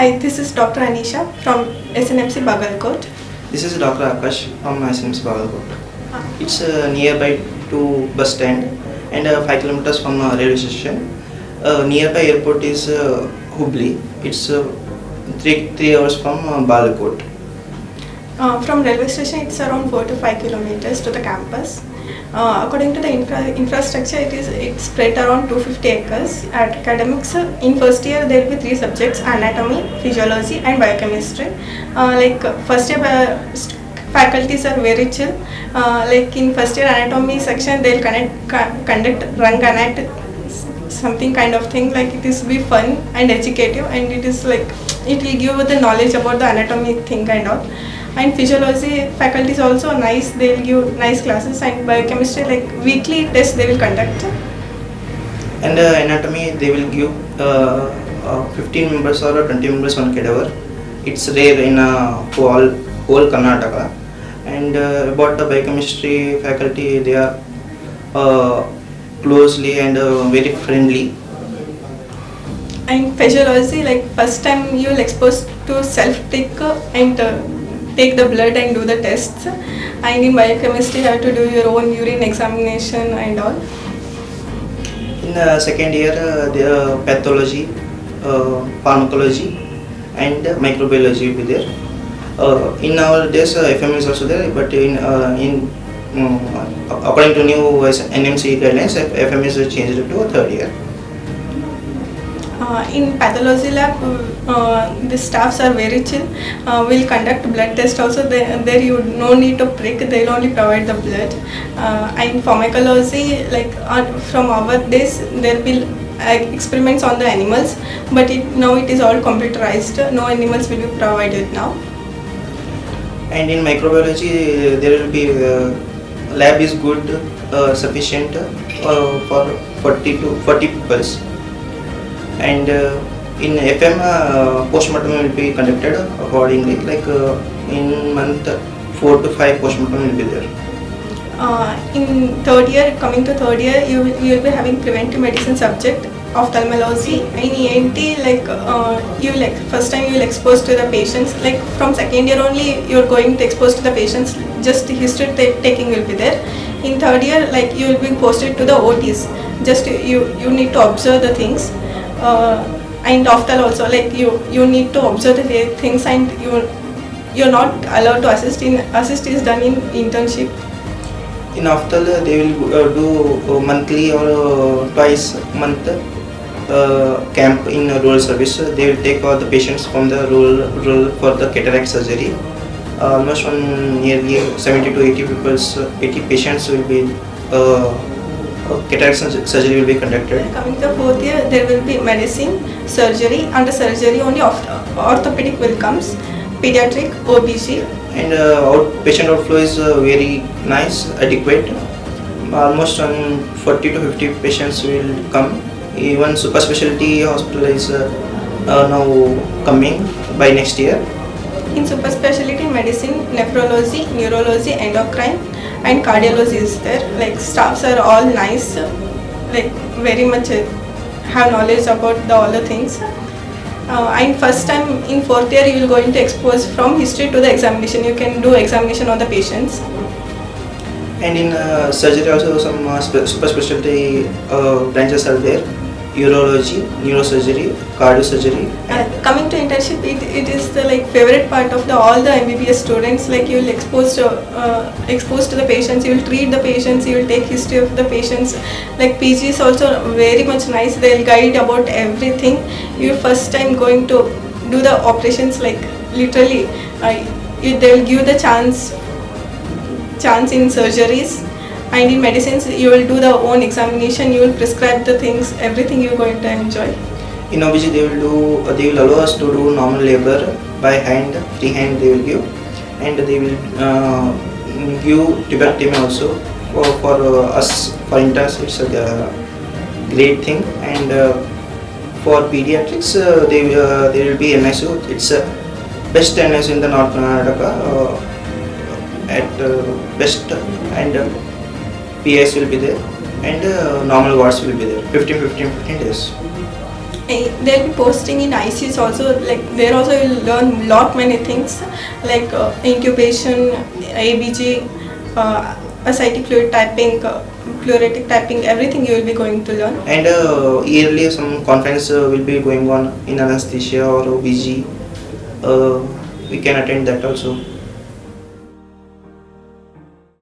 Hi, this is Dr. Anisha from SNMC Bagalkot. This is Dr. Akash from SNMC Community. It's nearby to bus stand and 5 kilometers from railway station. Nearby airport is Hubli. It's 3 hours from Bagalkot. From railway station, it's around 4 to 5 kilometers to the campus. According to the infrastructure, it's spread around 250 acres. At academics, in first year there will be 3 subjects: anatomy, physiology, and biochemistry. First year faculties are very chill. Like in first year anatomy section, they'll conduct run connect something kind of thing. Like it is be fun and educative, and it is like it will give you the knowledge about the anatomy thing and all. And physiology faculty is also nice, they will give nice classes. And biochemistry, like weekly tests they will conduct. And anatomy they will give 15 members or 20 members on cadaver. It's rare in whole Karnataka. And about the biochemistry faculty, they are closely and very friendly. And physiology, like first time you will expose to self-take and take the blood and do the tests. And in biochemistry you have to do your own urine examination and all. In second year the pathology, pharmacology and microbiology will be there. In our days FM is also there, but according to new NMC guidelines, FM is changed to third year. In pathology lab, the staffs are very chill. We'll conduct blood test also. There you no need to prick, they'll only provide the blood. And pharmacology, like from our days, there will be experiments on the animals, but now it is all computerized. No animals will be provided now. And in microbiology, there will be lab is good, sufficient for 40 peoples. And in FM, postmortem will be conducted accordingly. Like in month 4 to 5, postmortem will be there. In third year, coming to third year, you will be having preventive medicine subject, ophthalmology. In ENT, first time you will expose to the patients. Like from second year only, you are going to expose to the patients. Just history taking will be there. In third year, like you will be posted to the OTs. Just you need to observe the things. And ophthalmology also, like you need to observe the things, and you're not allowed to assist. Assist is done in internship. In ophthalmology, they will do monthly or twice month camp in rural service. They will take all the patients from the rural for the cataract surgery. Almost nearly 70 to 80 patients will be cataract surgery will be conducted. Coming to the fourth year, there will be medicine, surgery. Under surgery, only orthopedic will comes, pediatric, OBG. And patient outflow is very nice, adequate. Almost 40 to 50 patients will come. Even super specialty hospital is now coming by next year. In super specialty medicine, nephrology, neurology, endocrine, and cardiology is there. Like staffs are all nice, like very much have knowledge about all the things. And first time in fourth year you will going to expose from history to the examination. You can do examination on the patients. And in surgery also some super specialty branches are there. Urology, neurosurgery, cardiosurgery. Coming to internship, it is the favorite part of all the MBBS students. Like you will expose to the patients, you will treat the patients, you will take history of the patients. Like PG is also very much nice. They will guide about everything. You first time going to do the operations, like literally, they will give the chance in surgeries. And in medicines, you will do the own examination, you will prescribe the things, everything you are going to enjoy. In OBG, they will allow us to do normal labor by hand, free hand they will give, and they will give tuberculosis also for us, for interns. It's a great thing. And for pediatrics, there will be NSU. It's a best NSU in the North Karnataka at best, and PS will be there, and normal wards will be there, 15 days. They'll be posting in ICs also. Like there also you'll learn lot many things like incubation, ABG, ascitic fluid typing, fluoretic typing. Everything you will be going to learn. And yearly some conference will be going on in anesthesia or OBG. We can attend that also.